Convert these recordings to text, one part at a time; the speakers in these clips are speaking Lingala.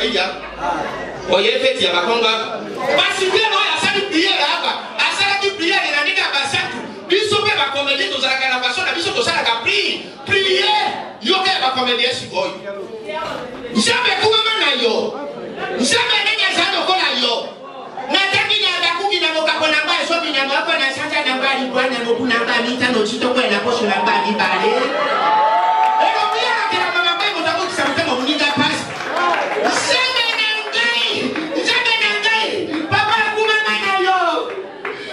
Swahili ya. Oye feti ya bakonga. Basi bien oya sali prière hapa. Asala ki prière inaandika basatu. Biso pe ba comédie tozalaka na façon na biso tozala ka prière. Yo ke ba comédie sikoyo. Jamais kuma na yo. Jamais nenya zano kola yo. Nataki na bakuki na mokako na ba so binyama hapa na sanja na bali bwana mokuna ba mita no chito kwa na posho na bali bale. Eko pia kila mama kwa mtabu kisamtema muninga pasi. Jamais papa kuma na yo.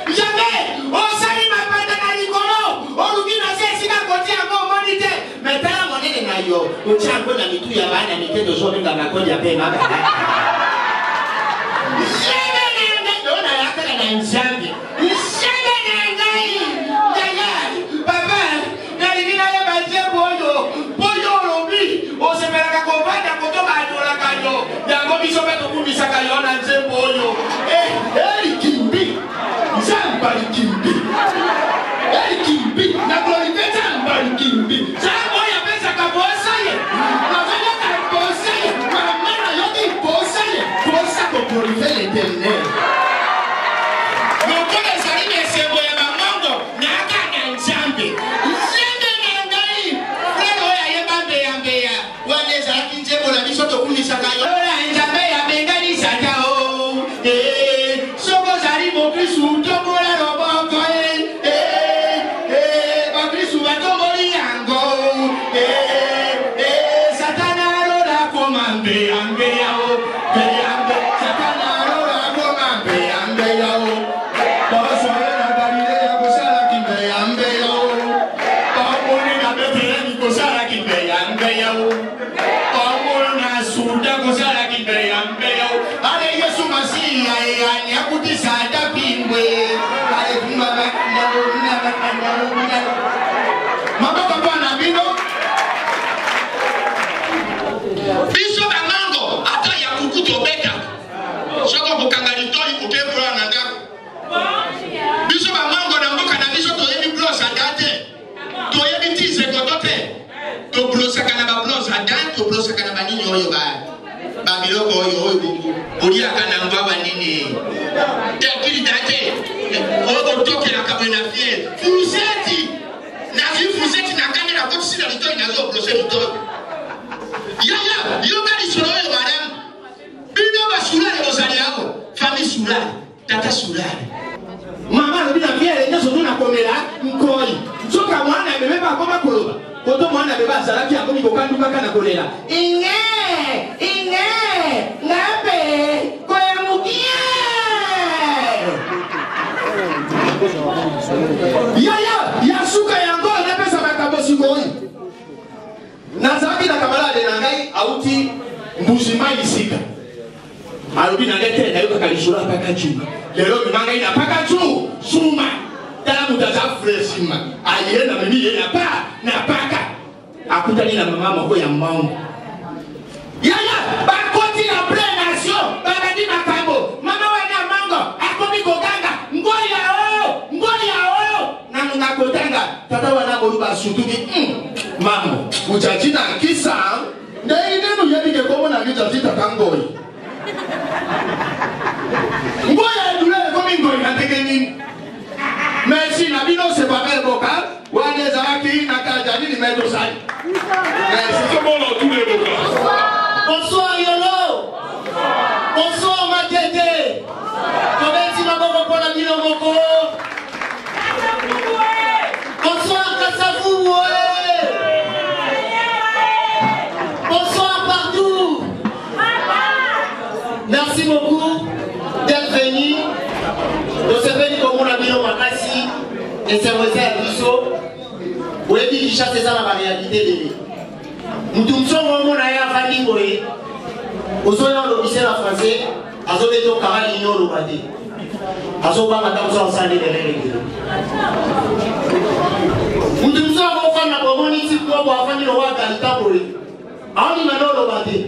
Jamais osali mapanda na likolo. Olugina sesi na kotia ngo monite. Metala monene na yo. Uchango na mitu ya bana mitendo zote nga makondi ya pema. Nzambi nshebe nangai ndayali papa nalinina ya bajebu oyo boyo lobi osebelaka kopanda kotoka adola kanyo yango biso beto kumisaka yo na nzembo oyo kimbi nzambali kimbi na glorifeta mbali kimbi zambo ya pesa kabosaye nazanya kabosaye mamana yoki bosaye bosa ko glorifier l'éternel. Bonsoir Yolo. Bonsoir Matete. Bonsoir Kassafou. Bonsoir partout. Merci beaucoup d'être venu. Nous sommes venus comme on a vu au Makassi et c'est vrai à Bissot. Vous avez dit que c'est ça la réalité de vie. Nous sommes vraiment là à Fadi Boé. Aux soignants de l'officier français, à zone de Caralino Lomade. À zone de Madame Sansan de l'Élégé. Nous sommes en train de prendre ici pour avoir fait le roi d'Alta Boé. On y maintenant Lomade.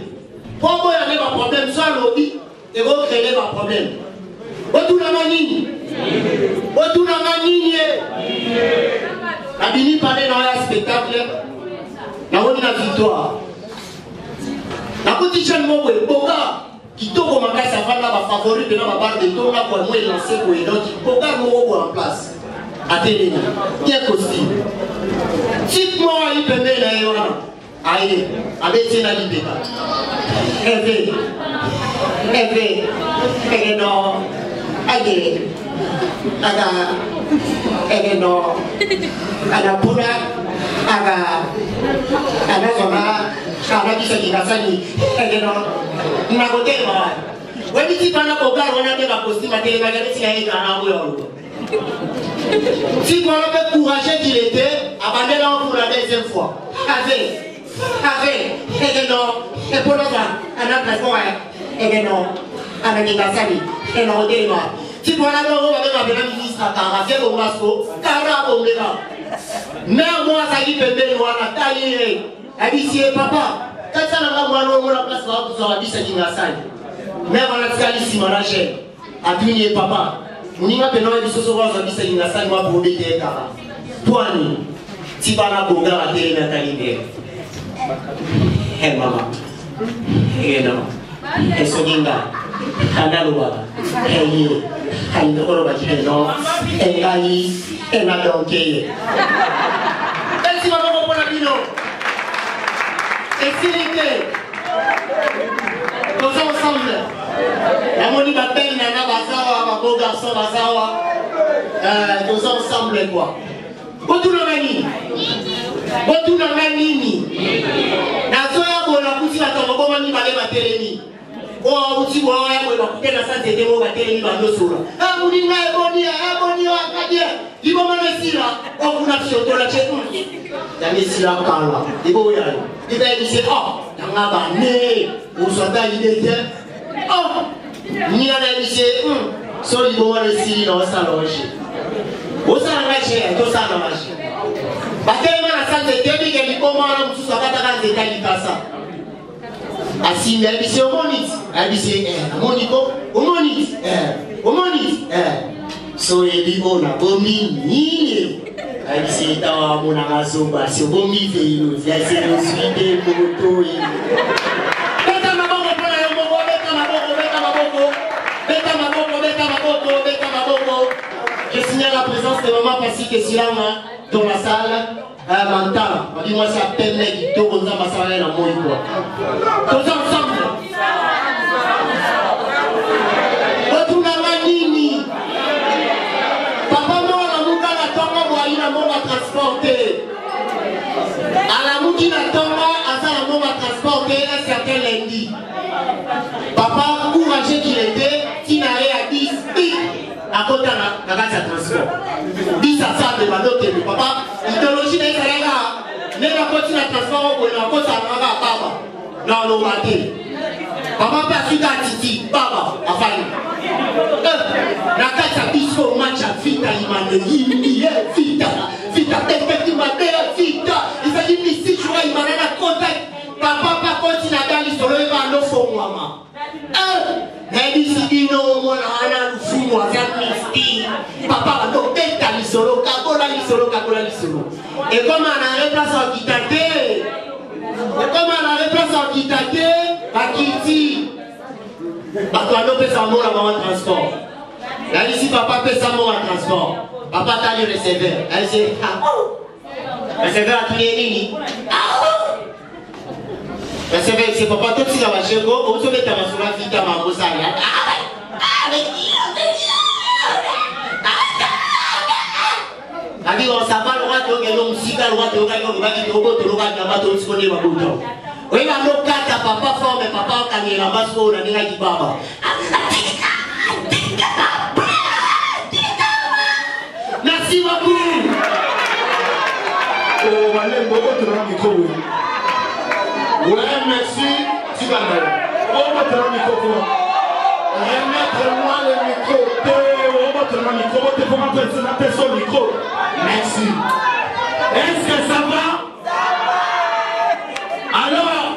Pourquoi il y avait un problème sans lobby et vous créez un problème? Otu na manini. Otu na manini. Abini parler dans un spectacle. Na woni na victoire. La petite jeune mot est boga. Qui toko makasi avant là va favori de la barre de ton là pour moi lancer pour une autre. Boga mot en place. Attenez. Quel costume. Dites-moi il peut mettre là yola. Aïe. Avec tina libéka. Eve. Non. Aïe. Aga no ada pura aga zona ada bisa dinasani no na gotema wewe tipana kogar wana tena posti matele magari sina ina na huyo si on avait courageux qu'il était abandonné pour la deuxième fois avec no et pour ça ana transport no ana dinasani no gotema. Si tu as un ministre à Caracas, au Masco, Caracas, au Méga. Mais moi, ça dit que je vais tailler. Elle dit, papa, quand ça n'a pas la place, on va dire que c'est une salle. Mais on a dit que c'est une chaîne. A tout papa. On y va pendant que ce soit on dit que c'est une salle, moi, pour obéir Caracas. Toi, si tu as un programme à télé, Nathalie, maman. Et non. Et ce dinga. Kanaluwa, Kayo, Kayo, Bakino, Engai, Enadonke. Merci maman pour la bino. Et s'il était, nous ensemble. La monnaie m'appelle Nana Bazawa, ma beau garçon Bazawa. Nous ensemble quoi? Botouna Mani. Nazoya Bola Pouti la Tombo Mani Balé Batelemi. Oh, tu vois, on va couper la salle de démo, on va télé, on va le sourire. Ah, vous dites, abonné, il va me laisser là. Oh, vous n'avez pas la chez nous. Il y a des là, Carla. Il va y aller. Il va dire, oh, il y a un né, vous soldats, il était. Oh, il y a des lycées, soit il va me laisser dans le salon. Au salon, tout ça dans la chaîne. Parce que la salle de démo, il y a des commandes, tout ça, dans les détails, ça. Assim, elle dit Omonit, elle dit Omonit, so elle dit on a bomi, elle dit tawa mona ngazoba, si bomi veilo, elle dit on suit des motos. Beta maboko pona yombo, beta maboko. Je signale la présence de maman Pacifique et Silama dans la salle. Mental, dis-moi ça peine qui tout comme ça va s'arrêter dans mon quoi. Tous ensemble. Retourne à Nini. Papa moi la mouka la tomba moi il a mon transporter. À la mouki la tomba à ça la mon transporter un certain lundi. Papa courageux qu'il était, qui n'allait à 10 à côté de la transport. 10 à ça de ma note de papa. L'idéologie n'est pas là. Mais la continue à transformer pour la côte à Baba. Dans le matin. Papa pas suite à Titi. Baba. À Fanny. La carte à bisco match à Vita. Il m'a dit Vita. Vita. Vita. Il s'agit de ici. Il m'a donné un contact. Papa pas continue à gagner sur le vent. Non, faut moi. Elle dit si non, moi, on a le fou, moi, papa, non, bête l'isolo, cagola l'isolo. Et comme on a replacé en Kitate, à Kiti, bah, toi, non, pèse un mot la maman transport. Là, ici, papa pèse un mot en transport. Papa, t'as le receveur. Elle dit, receveur à tous les lignes. C'est papa, tout ce qui va chez vous, on se met à ma soeur, vite à ma bossa. Abi on s'appelle le roi de l'homme, si le roi de l'homme, il va le roi de l'homme, il va le roi. Oui, la locata, papa fort, mais papa, quand il est en bas, on a dit baba. Merci beaucoup. Oh, allez, beaucoup de micro. Ouais, merci. Tu vas me. Oh, votre micro. Remettez-moi le micro. Oh, votre micro. Tu peux m'appeler son micro. Merci. Est-ce que ça va? Alors,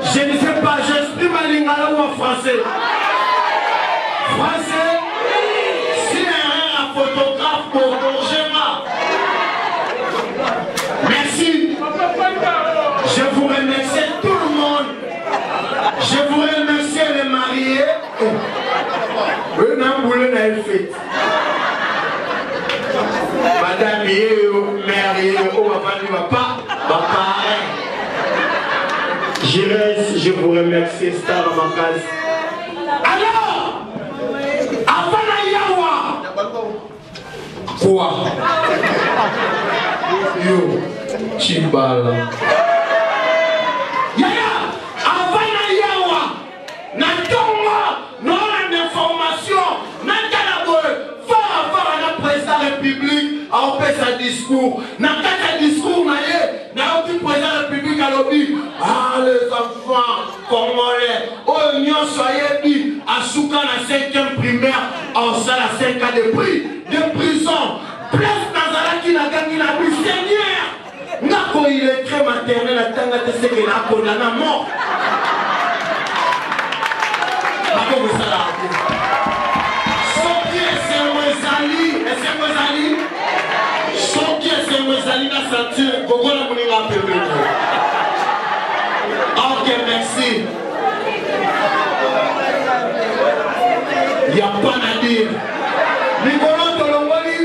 je ne sais pas, j'exprime ma lingala ou en français. Français? Si un photographe pour Borgema. Merci. Je vous remercie tout le monde belle fête. Madame, mère, papa, je vous remercie, Star à ma case. Alors, avant la Yawa, quoi? Yo, Chibala. Yaya, avant la Yawa, n'attends-moi, non l'information, n'attends-moi, fort à la président de la République, à faire sa discours. N'attends pas discours, n'a aucun président de la République à l'objet. Ah, les enfants, congolais, oh, n'y soyez dit, à Souka, la 5e primaire, en salle à 5 ans de prix, de prison, place Nazara qui n'a gagné la vie, Seigneur. Nako, il est très maternel, à Tanga, de ce qu'il a condamné à mort. Nako, vous savez, ok, merci. Il n'y a pas à dire. Nicolas Tolongoli,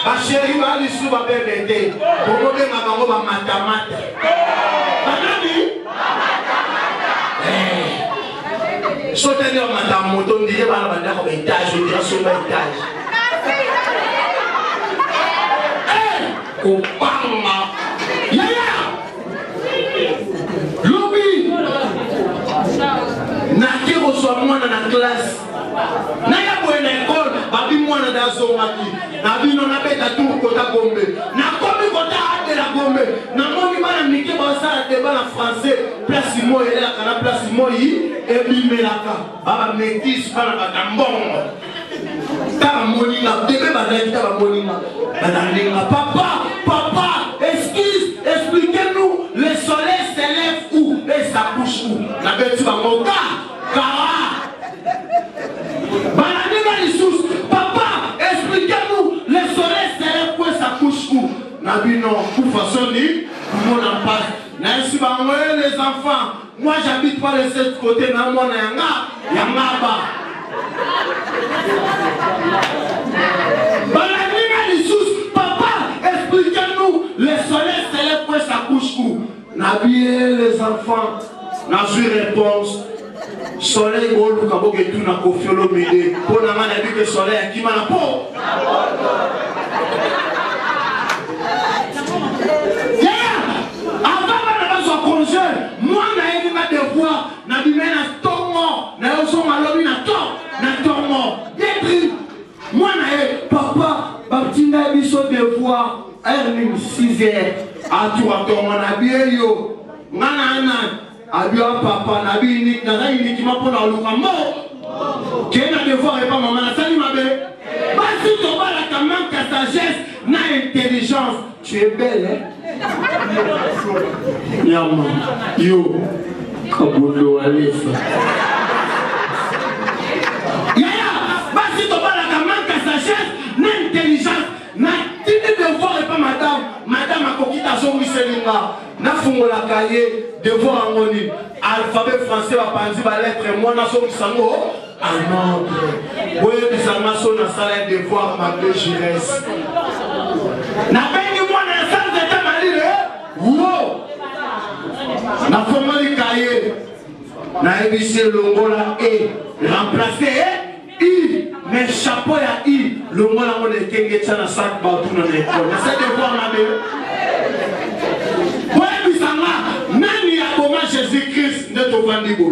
ma chérie, va aller sous ma bébé. Pour me dire, ma maman va matamata. Sauter en madame Moton, dire, madame, étage, je dirais sur l'étage. Obama Yaya Lobby Naki reçoit moi dans la classe Naya pour une école Babi moi dans la zone Nabi non abet à tout kota Gombe Na komi kota de la Gombe Na moni bana mike basa débat en français place moi et là kana place moi et bimelaka baba métis bana bakambongo Taba moninga bébé bazali taba moninga papa, excuse, expliquez-nous, le soleil s'élève où et ça couche où? La bête tu vas monter, Kara. Bananiga les sous, papa, expliquez-nous, le soleil s'élève où et ça couche où? Nabi non, pour façon ni, tout le monde en passe. N'est-ce pas, les enfants, moi j'habite pas de ce côté, mais moi Yangaba. Bananiga les sous. Expliquez-nous, le soleil s'élève pour sa couche où? N'habillez les enfants, n'a eu réponse. Soleil, on nous a dit que tout n'a pas fait le midi. Pour la main, on a dit que le soleil qui m'a la peau. Avant de faire congé, moi, je n'ai pas de devoir. Je n'ai pas de tourment. Je n'ai pas de tourment. Moi, papa, Batinga biso devoir, Erling 6h, à tout à ton habillé yo, Nanana, habillé papa, n'habillé unique, n'a uniquement pour la loukambo. Qui est un devoir et pas maman, salut ma belle. Basi to bala ta manque à sagesse, n'a intelligence. Tu es belle, hein? Yama, yo, Kabulo Alifa. Yaya, basi to bala ta manque à sagesse, n'a intelligence. Na tini devoir et pas madame a kokita son wiselinga na fungola cahier devoir angoni alphabet français va panzi ba lettre moi na son wisango en ordre boye bisanga so na sala devoir ma deux jires na bengi moi na salle d'état malire wo na fongoli cahier na ebise longola et remplacer I, mais chapeau ya I, le mot là on est kenge tchana sac partout dans l'école. J'essaie de voir ma belle. Ouais, bisanga, nani a comment Jésus-Christ n'est au Vandibo.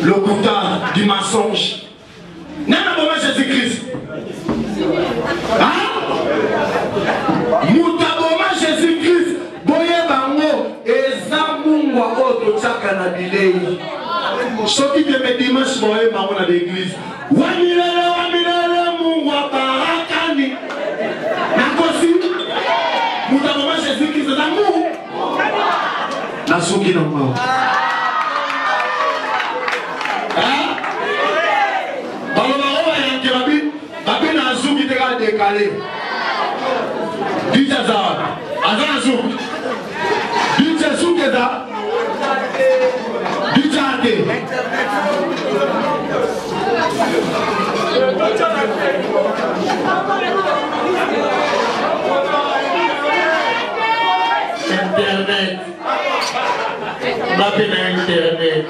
Le bouddha du mensonge. Nani a comment Jésus-Christ. Hein? Moutaboma Jésus-Christ, boye bango, et zambungwa auto tchaka na bilei. Ce qui te met dimanche dans l'église. Wamilele Mungu barakani. Nakosi. Mutaboma Jésus-Christ d'amour. Nasuki namba. Hein? Balobaro ya kirabi, babi na azuki te ka décalé. Dit azar. Azar azuk. Dit azuk eza. Dit ate. Internet. M'appelle Internet.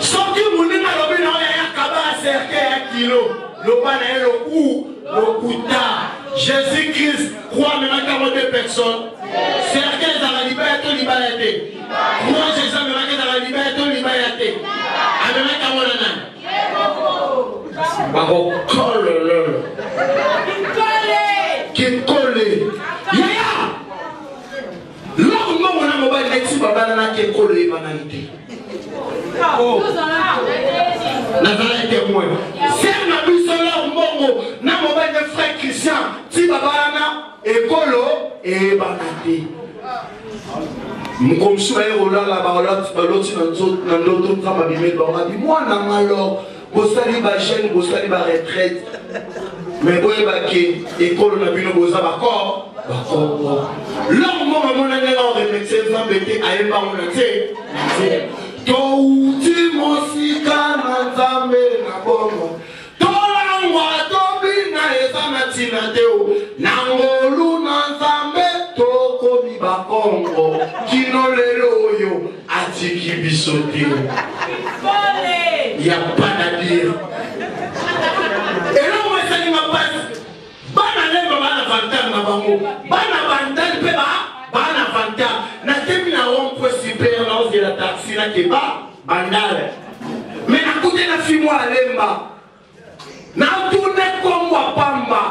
Sorti mon nez à l'obé, non, il y a un cabas à cercle, 1 kilo. Le pan est le cou, le couta. Jésus-Christ croit maintenant qu'à 2 personnes. Cercle dans la liberté, liberté. Moi, Jésus, maintenant dans la liberté, liberté. Avec un camarade. Baro colle. Qui colle. Yaya. L'homme on a mobile next babana qui colle banalité. Oh. Nazareth témoin. C'est na bisola mbongo na mobile de frère Christian. Ti babana et colo et banalité. Mkomsu ayola la barola baloti na ndoto kama bimel ba bi mwana ngalo. Bosali ba chaîne, bosali ba retraite. Mais boye ba ke école na bino boza ba corps, ba corps. L'homme maman na ngela remettre zambete ayemba on te. To uti mosika na nzambe na bomo. To langwa to bina ezana tina teo. Na ngolu na nzambe to ko bi ba kongo. Kino lelo yo atiki bisote. Il n'y a pas à dire. Et là, on va s'allumer ma passe. Bana lève bana vantam na bango. Bana vantam pe bana vantam. Na temi na rond point super na de la taxi na keba bandale. Mais na côté na fimo à lemba. Na tourne comme moi pamba.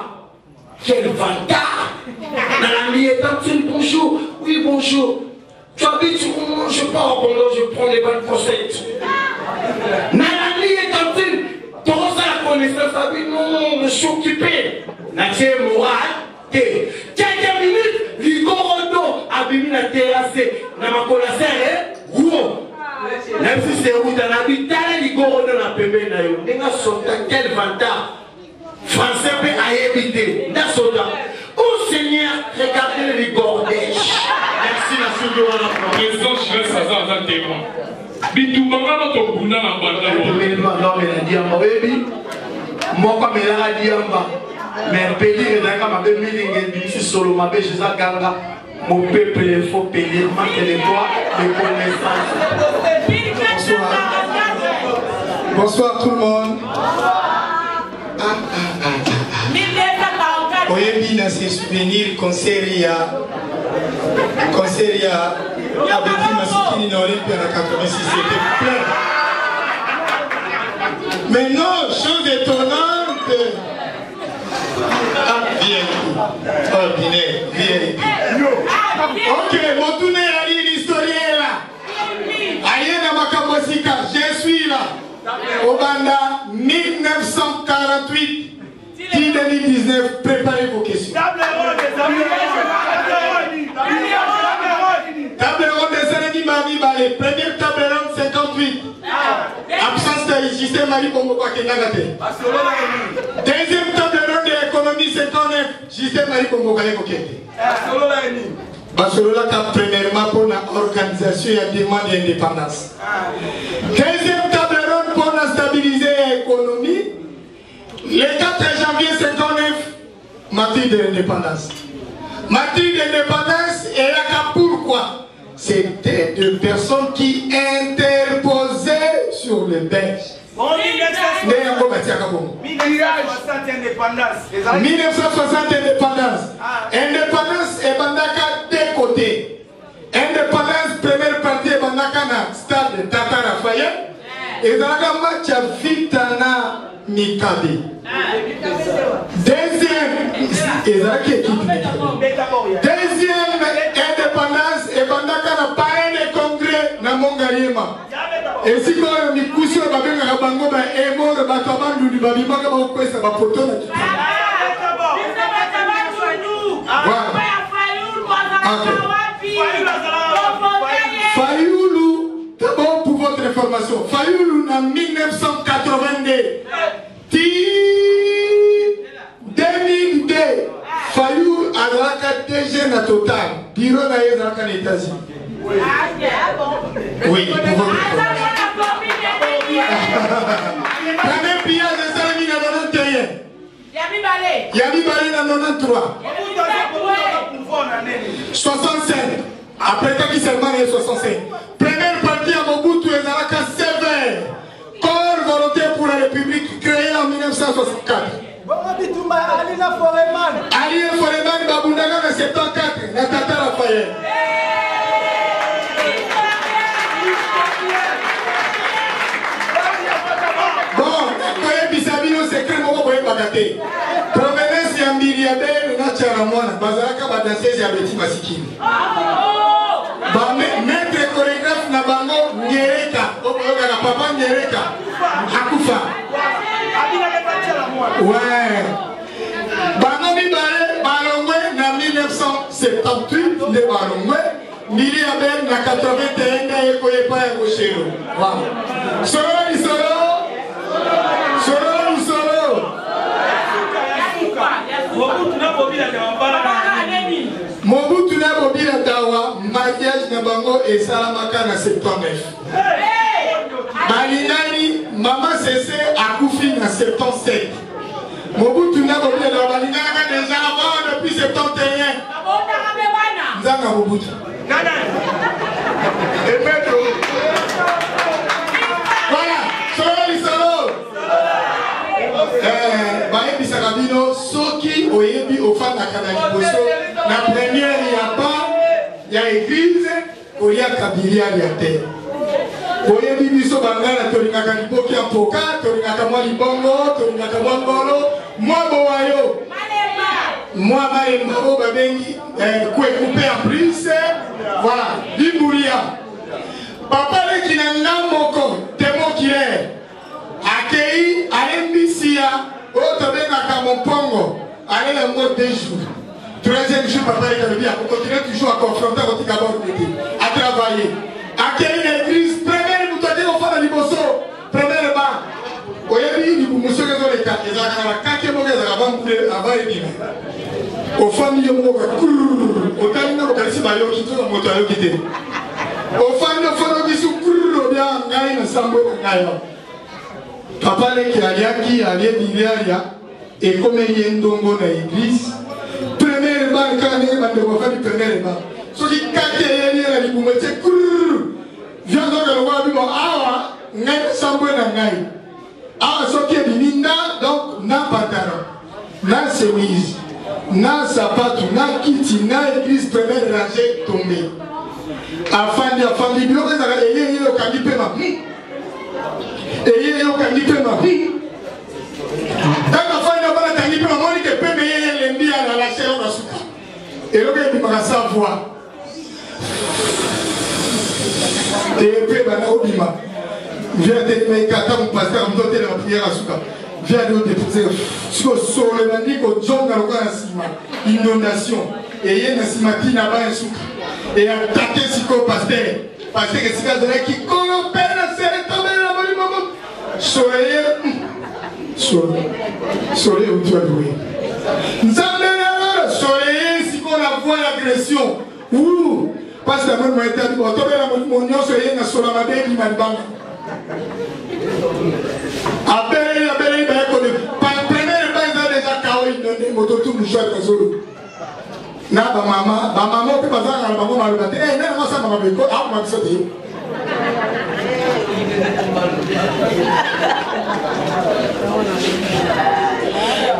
Quel vantam. Na la mi-étantine bonjour. Oui bonjour. Tu habites où? Je pars pendant je prends les bonnes conseils. Nalani est en train de la connaissance, ça dit non, je suis occupé. Natie moral, quelques minutes, l'igorodo a mis la terrasse, n'a ma colassère, gros. Même si c'est où t'en habites, t'as l'igorodo na pembe na yo. N'a sauté quel vantard français peut y éviter. N'a sauté. Oh Seigneur, regardez l'igordèche. Merci la souveraine. Président, je laisse ça à témoin. Bitumanga notre bunda na banda. Non mais la diamba baby. Moi comme la diamba. Mais payer na kama be milinge bisi solo mabe jeza ganga. Mon peuple il faut payer manque les droits de connaissance. Bonsoir. Bonsoir tout le monde. Oyebi na se souvenir conseil avec Masikini dans l'Olympia en 86, c'était plein. Mais non, chose étonnante. Ah, VIP. Ordinaire, VIP. Ok, mon tourné a dit l'historien là. Aïe na Makabosika, je suis là. Au Banda, 1948. 2019, préparez vos questions. Table ronde des années Mami Balé. Première table ronde 58. Absence de système Mali Bongo Kenagate. Deuxième table ronde de l'économie 59. Système Mali Bongo Kenagate. Basolola a premièrement pour l'organisation et la demande d'indépendance. Deuxième table ronde pour la stabiliser l'économie. Le 4 janvier 59, martyr de l'indépendance. Martyr de l'indépendance, et là, pourquoi? C'était deux personnes qui interposaient sur le bench. 1960 indépendance. Indépendance et Bandaka deux côtés. Indépendance, première partie, Bandaka na stade Tata Raphaël. Et dans le match, Vitana Mikabe. Deuxième, indépendance et Bandaka n'a pas un congrès na Mongarima. Et si vous avez mis couché au Babé Rabango, et mort de Bataman du Babima, vous pouvez savoir pour toi. Fayoulou, d'abord pour votre information, Fayoulou en 1982. 2002, Fayou a la DG na total. Bureau na Yézaka aux États-Unis. Oui, pour votre information. Yabi Bale na 93. 65. Après qui seulement est 65. Première partie à Mobutu et Zalaka sévère. Corps volonté pour la République créée en 1964. Ali Foreman Babundaga en 74. Na Tata Lafayette. Bon, Bisabino secret moko boye bakate. Provenance ya Mbiriabe na Charamwana, bazalaka badansezi ya Beti Masikini. Ba maître chorégraphe na bango Nyereka, oboyoka na papa Nyereka. Hakufa. Ouais. Bango mibale balongwe na 1978 de balongwe. Mbiriabe na 81 na ekoyepa ya Goshero. Wow. Solo ni solo. Mobutu na Bobila Dawa, mariage na bango et Salamaka na 79. Balingani, Mama Sese Akoufi na 77. Mobutu na Bobila Dawa, Balingani déjà avant depuis 71. Nzanga Mobutu. Voilà, solo. Bayebi Sakabino, Soki, Oyebi, Ofana Kanaliboso, la première, il n'y a pas, il y a église, il y a Kabilia, il y a terre. Oyebi Biso Bangala, Torina Kaliboki, Ampoka, Torina Kamali Bongo, Torina Kamali Bolo, moi Boayo, moi Maëmao Babengi, Koué coupé en plus, voilà, Bibouria. Papa le Kinanga Moko, Temo Kier. Akei, Alembisia, Otobenaka Monpongo, allez le mot 2 jours. Troisième jour, papa est arrivé à continuer toujours à confronter votre d'abord à travailler. Akei l'église, première bouteille au fond de l'Iboso, première bas. Oyebi, il vous monsieur les cas, les agents, quand ils vont avant et bien. Au fond, il y a un mot, au terme de la Sibayo qui sont en moto qui était. Au fond, il faut que vous soyez bien, gagne le sambo, gagne. Papa le qui allait Bilia et comme il y a un dongo dans l'église, première banque quand il y a un première banque. Ce qui quand il y a un libumete, viens donc le voir du bon awa, n'aime sambo n'angai. Awa ce qui est bininda donc n'a patara, n'a chemise, n'a sapato, n'a kiti, n'a église première rangée tombée. Afin de bien que ça ait le candidat. Et il y a un candidat. Dans la fin de la candidat, on dit que peut payer l'ennemi à la chair de la souka. Et le gars, il m'a savoir. Et puis, il m'a dit, viens de me cater mon pasteur, me donner la prière à souka. Viens de déposer sur le manique au John dans le inondation. Et il y a une simati là-bas un souka. Et attaquer ce pasteur. Parce que c'est un gars qui corrompt la serre tombée là-bas. Soleil où tu as joué. Soleil, si on a voit l'agression. Ouh, parce que moi, je suis dit, mon nom, c'est un solamade qui m'a dit. Après, par la première base, déjà, Kaoui, il donne moto tout le choix de solo. Na maman, peut pas dire, maman m'a levé. Eh, non, ça m'a fait quoi? Ah, m'a sauté.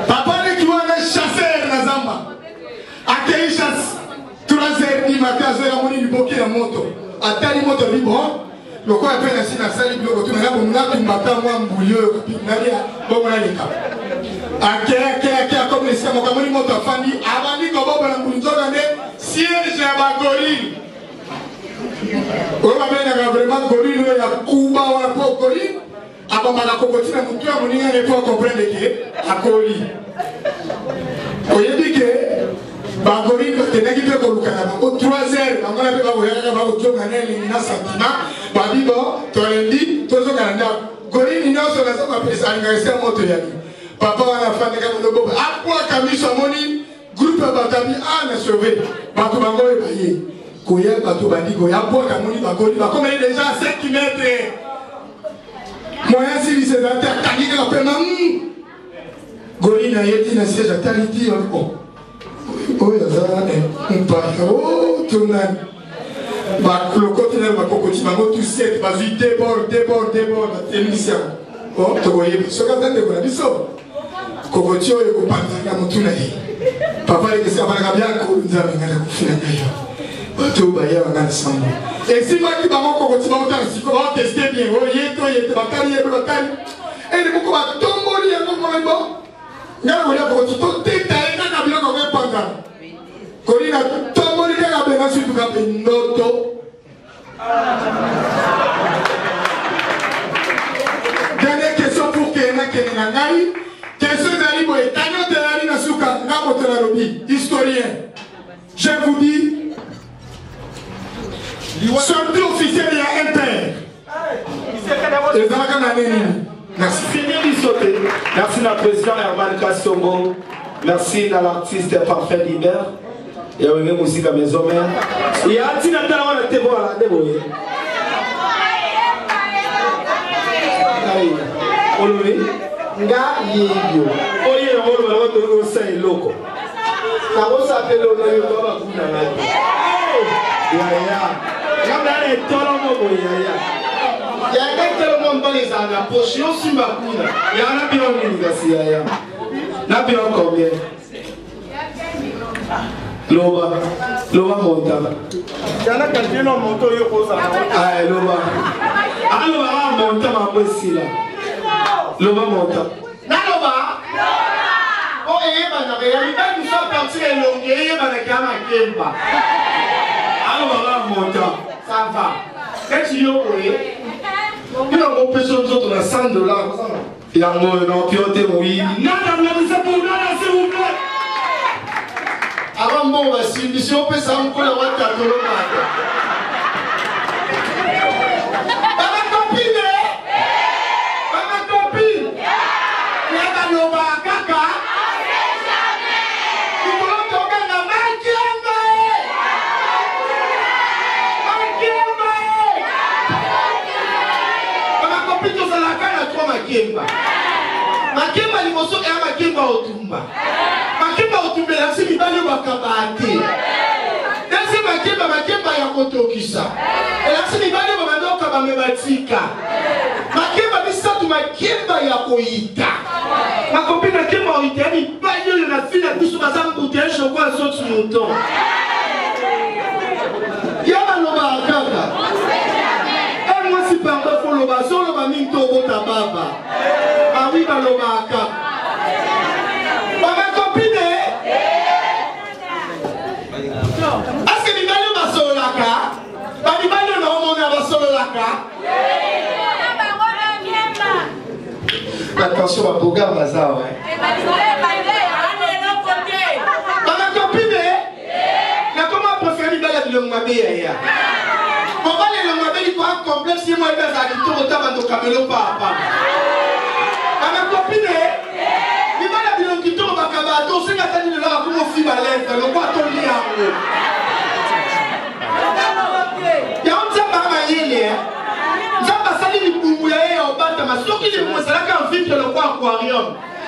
Papa ne qui va chasser na zamba. Akei chasse 3h du matin, à la moni du bokeh la moto. Atali moto libre. Le quoi appelle ainsi la salle du bureau. Tu n'as pas mon matin moi mbouilleux. Nadia, bon on a les cas. Akei comme les scams comme les motos fandi. Avant ni comme bon la mbouilleux siège à Bagoril. On va mettre vraiment gorille, il y a Kuba ou un peu gorille. Avant la cocotte, on ne peut comprendre que à gorille. On dit que Bagorille, tu n'as pas au 3h, on a fait au sentiment. Babibo, tu as dit, tu as dit, gorille, il n'y a pas de moto. Papa, on a fait des gamins de bobo. À quoi Camille Samoni, groupe Batami, a sauvé. Batubango est payé. Koya bato bandiko ya boka moni bakoli comme il est déjà à 5 mètres. Moyen si c'est dans terre kaniki la pema. Gorina yeti na siège ataliti oh yaza oh tonan ba lokoti na ba kokoti ba motu set ba vi déborde tenisia oh to voyez soka tande ko na biso kokoti oyo ko panza motu na ye papa ile se abana bien ko nzambe ngala kufina ngayo bato ba ya ngana sambo et si ma ki ba mo kokoti ba otana siko ba tester bien oh yeto ba kali et le beaucoup ba tomboli ya mo mo ngala ko ya kokoti to teta ina na bilo ko panga Corina, tout le monde est là, sur tout le monde. Dernière question pour Kena Kenangari. Question d'Alibo et Tanyo de la Lina Souka, Namotelalobi, historien. Je vous dis, sortie officielle, il y a un père. Les Arakananeni. Merci. Merci à la présidente Herman Kassongo. Merci à l'artiste Parfait Liber. Il y a une musique à mes hommes. Il y a un petit peu de temps à la débrouille. Olomi, nga yeyo. Oye, on va donner au sein loco. Comment s'appelle l'Olomi? On va vous donner. Yaya. Yaya est tellement yaya. Yaya est tellement bon les années. Poche, on s'y va pour. Yaya n'a bien mis ici yaya. N'a bien combien? Loba monta. Yana quelqu'un en moto yo posa. Ah Loba. Ah Loba monta ma posila. Loba monta. Na Loba. Oh bana réalité nous sommes partis et longué bana kama kemba. Ah Loba monta. Ça va. Qu'est-ce que yo oye? Il a mon peso nous autres na $100. Il a mon non pioté oui. Nada vous ça pour nada s'il vous plaît. Avant bon, si on peut s'encoller, on va t'attendre. Ma copine, il y a un homme à caca. Il faut l'entendre dans ma copine, tu as la canne à toi, ma kemba. Ma kemba, il faut sortir ma kemba au tumba. Makemba otumbela si mibali bakabate. Nasi makemba ya kotokisa. Ela si mibali bamandoka bamebatika. Makemba bisatu makemba ya koita. Makopi makemba oita ni banyo yo na fina biso bazambu bouteille chocolat sauce mouton. Yaba loba akaka. Et moi si pardon pour loba solo ba minto bota baba. Ah oui ba loba akaka. Est-ce que les gens vont sur la carte? Les gens vont sur la carte. Attention à Boga Mazar. Ma copine, comment préférer les balades de l'Ongmabé? Comment les Longmabé, il faut un complexe si moi je vais à l'Itour au tabac de Camelo Papa. Ma copine, les balades de l'Itour au Bakabato, c'est la tête de l'Ara comme au film à l'Est, le quoi ton lit à vous. Il y a un petit peu de yéli. Nous avons passé les boubouilles au Batama. Sauf qu'il est moins, c'est là qu'un film de le roi aquarium.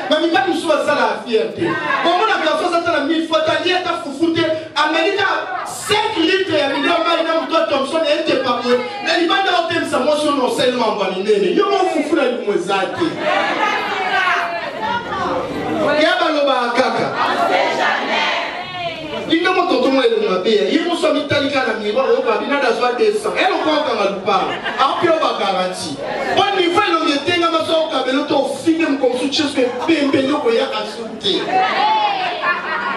Mais il n'y a pas de chose à la fierté. Comment on a bien fait ça dans la mille fois, t'as lié ta foufouté. Amérique 5 litres et un million de mailles dans Thompson et t'es pas mieux. Mais il va dans le thème, ça moi sur nos seulement validé. Il y a mon foufou dans le moisaki. Il y a Baloba Kaka. Il n'a pas de temps de ma paix. Il m'a soit italique à la miroir, il n'a pas de descend. Elle encore quand elle parle. Après, on va garantir. Bon niveau, il y a des gens qui sont camélos, qui filment comme soutien, que Pembelo, qui a sauté.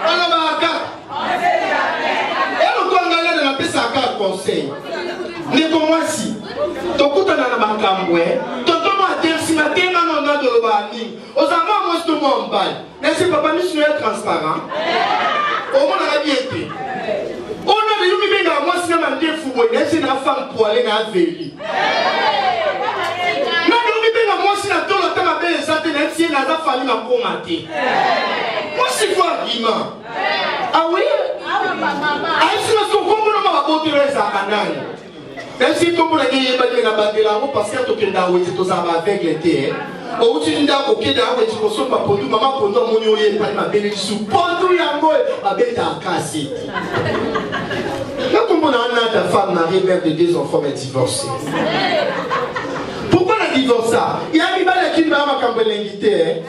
Alors, elle encore dans la paix, ça a conseil. Mais comme moi, si. Ton coup, tu as la macamboué. Ton temps à terre, si ma terre, on a de l'obani. Aux amants, moi, je te m'en balle. Mais c'est pas nous, je suis transparent. Au moins, on a bien été. On a vu que moi, si on a été fou, c'est une femme pour aller dans la ville. Mais moi, si on a tout le temps à payer les antennes, si on a la famille à commenter. Moi, c'est quoi l'argument? Ah oui? Ah, si on a compris, on va voter les antennes. Même si on a gagné la bataille, parce que tu as avec l'été. au tinda okeda awe tikosomba pondu mama pondu moni oye pali mabele su pondu yango abeta akasi. Là comment on a ta femme mariée mère de 2 enfants mais divorcée. Pourquoi la divorce ça? Il y a mis balé qui m'a l'invité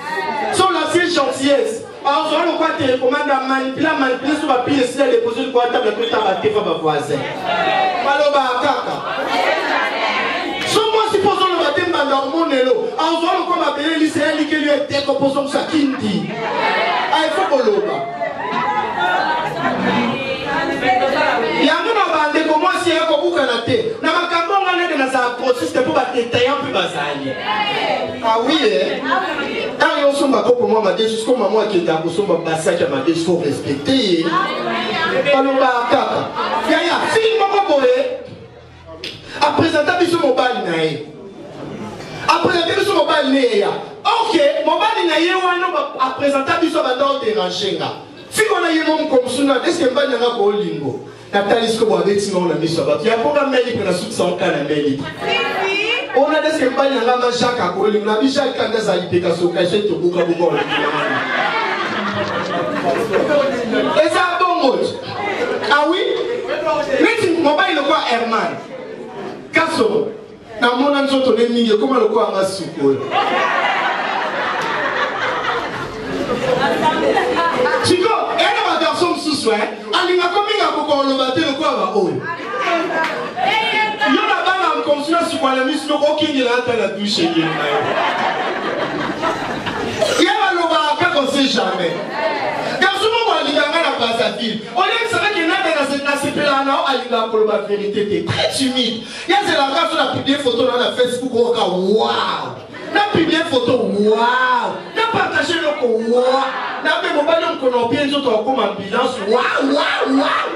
sur la seule gentillesse. Alors on le quoi te recommande à manipuler sur la pièce et déposer le quoi table que ta batté va voisin. Maloba kaka. Moi, supposons le matin dans mon élo. En faisant le comme appelé lycéen, qui lui est décomposant sa kinti. Ah, il faut qu'on l'oba. Il y a un bande comme moi, si il y a un peu de canate. N'a pas qu'à on est dans un processus de pouvoir détailler un peu basali. Ah oui, quand il y a un sommet pour moi, ma dit jusqu'au moment qui est à Bosomba Bassage, ma dit il faut respecter. Alors, kaka. Il y a un film, mon boy. A présenter sur mobile nae. A présenter sur mobile nae. Ok, mobile nae wana a présenter sur bandao dérangenga. Si on a eu mon comme suna, est-ce que mbanya na ko lingo? Nathalie ce que vous avez dit on a mis sur bat. Il y a pas mail pour la suite sans kana mail. On a des que mbanya na ma Jacques a ko lingo. Na bi Jacques kanda za ipeka so ka je to buka buka. Et ça bon mot. Ah oui? Mais mobile quoi Herman? Kaso, na mona nzoto ne mingi koma loko anga suko. Chico, ena ba garçon msusu alinga kominga ko lobate loko aba oyo. Yo na bana mkomsuna suko la misu loko kingela ata la douche yena. Yaba loba ka ko sait jamais. Garçon mo alinga na basa ville. On est ça que na sepela na alinga ko la vérité très timide. Il y a la carte sur la publier photo dans la Facebook waouh. Na publier photo waouh. Na partager le ko waouh. Na be mobile ko no bien zo to comme ambulance waouh waouh waouh.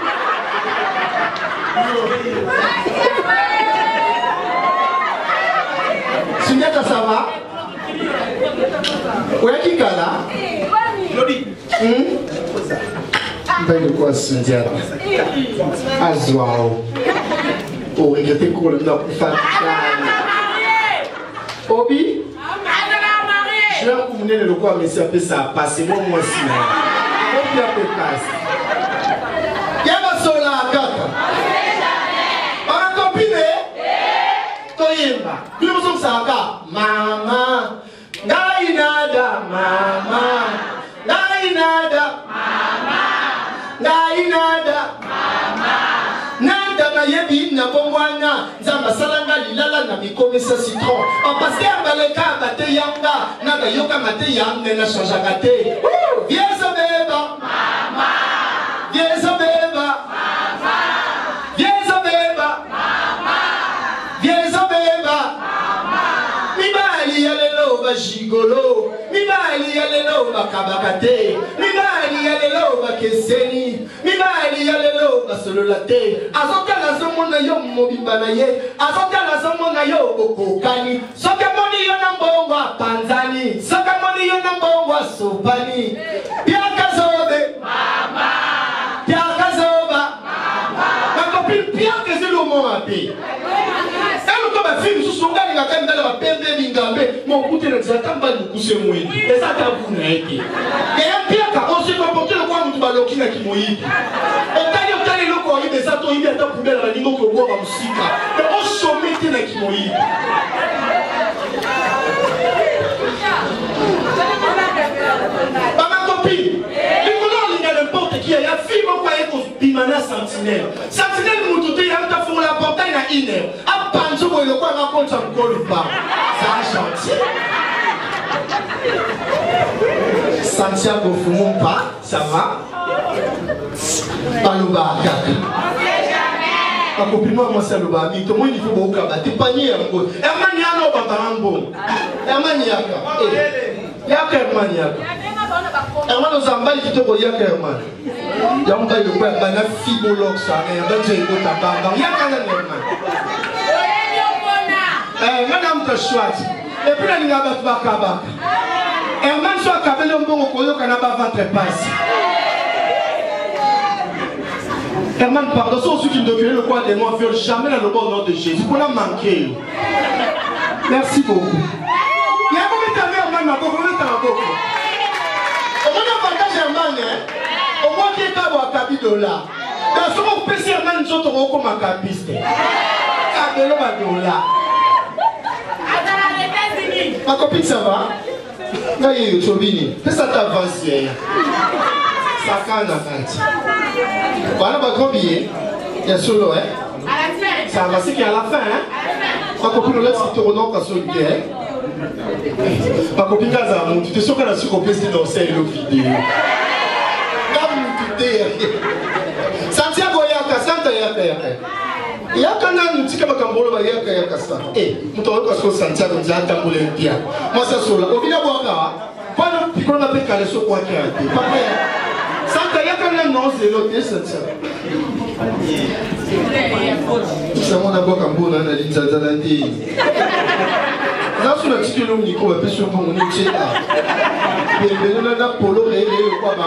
Signata ça va? Ouais qui kala? Jodi. Ben de quoi Signata? Azwao. Oh, il était cool, il a pu faire Obi? Je vais vous mener le quoi, mais ça peut ça passer. Moi, moi, si. Obi a fait passer. Yaba sola kaka. Ma copine? Toyemba. Nous sommes ça, maman. Nainada, maman. Nainada, maman. Nainada, maman. Nanda na yebi na bongwana nzamba salanga lilala na bikomisa citron en pasteur baleka bate yanga na yoka mate yanga na changaka te viens beba mama viens beba mama viens beba mama viens beba mama mi bali yalelo ba jigolo mi bali yalelo ba kabakate mi bali yalelo ba keseni mi bali yalelo ba sololate azoka la somona yo mobimba na ye azoka la somona yo kokokani soka moni yo na mbongo panzani soka moni yo na mbongo sopani piaka zobe mama piaka zoba mama ma copine piaka zelo mo api elo ko ba film su songa ni ngaka ndala ba pembe bingambe mo kute na zatamba lukuse mwini eza tabu na eke e piaka on se comporter le quoi mutu baloki na kimoyibi otali loko yi besa to yi ata poubelle na lingo ko bo ba musika mais on sommet na kimoyibi ma copine n'importe qui, il y a fille qui est bimana sentinelle. Sentinelle moutoute, il y a un fond la portail à une heure. À Panzo, il y a quoi raconte un col pas. Ça gentil. Santiago Fumon pas, ça va. Palouba Kaka. Ma copine, moi, c'est le babi. Tout le monde, il faut beaucoup abattre. Panier un peu. Hermaniano, Babarambo. Hermaniaka. Yaka Hermaniaka. Hermano Zambali qui te voyait Herman. Yamba le père bana fibologue ça mais ben tu écoutes ta bande. Yaka Herman. Madame te choisit. Et puis la ligne va te bakaba. Herman soit kabelo mbongo koyo kana ba ventre passe. Herman pardon ceux qui me deviennent le quoi des noirs violent jamais dans le bon nom de Jésus. Pour la manquer. Merci beaucoup. Il y a combien Germaine maboko meta maboko. Au moins avantage Germaine au moins qui est à boire $4. Dans ce moment PC Germaine nous autres comme un capiste. $4 Ma copine ça va? Naïe Chobini, fais ça t'avance hier. Ça canne à fin. Voilà ma grand billet. Il y a solo hein. Ça va c'est qu'à la fin hein. Ma copine nous laisse te renom parce que ma copine Kazamou, tu te sens qu'elle a su copier cette danse et l'autre vidéo. Santiago Yaka, Santa Yaka. Yaka nous dit que ma cambolo va Yaka Yaka ça. Eh, nous t'aurons parce que Santiago nous a tamboulé un pied. Moi ça sola. Au final Waka, pas nous puis qu'on appelle calé sur quoi qui a été. Papa, Santa Yaka non c'est l'autre Santiago. C'est mon abo cambo na ligne Zanzanati. Là sur le titre l'homme Nico va plus sur mon niche là. Mais nous n'avons polo réel ou quoi ma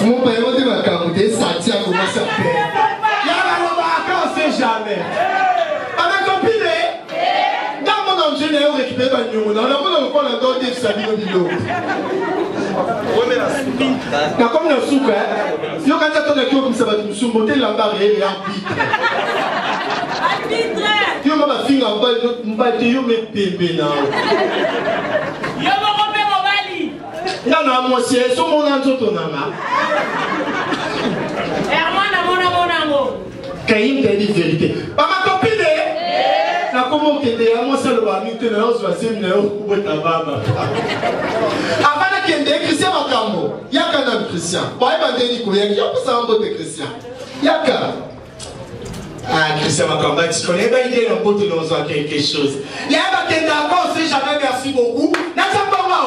mon père m'a dit ma camouflée, Santiago comment ça fait. Y'a la on sait jamais. Avec copine, dans mon engin, on récupère ma numéro. Dans le monde, on a encore des sabines au na comme na soupe yo quand tu as comme ça va te soumonter l'embarre et l'arbitre yo ma fille en bas m'batte yo me bébé na yo mo robe mobali na moi c'est so mon anzoto nanga hermana monango Kaïm t'a dit vérité pas ma copine na comment que des moi ça le va nous tenir on se va c'est une pour ta baba avant que Christian Makambo yaka na Christian boy bandeni ko yaki yo ça en botte Christian yaka ah Christian Makambo tu connais pas idée dans botte nous quelque chose yaka que d'accord c'est jamais merci beaucoup na ça pas moi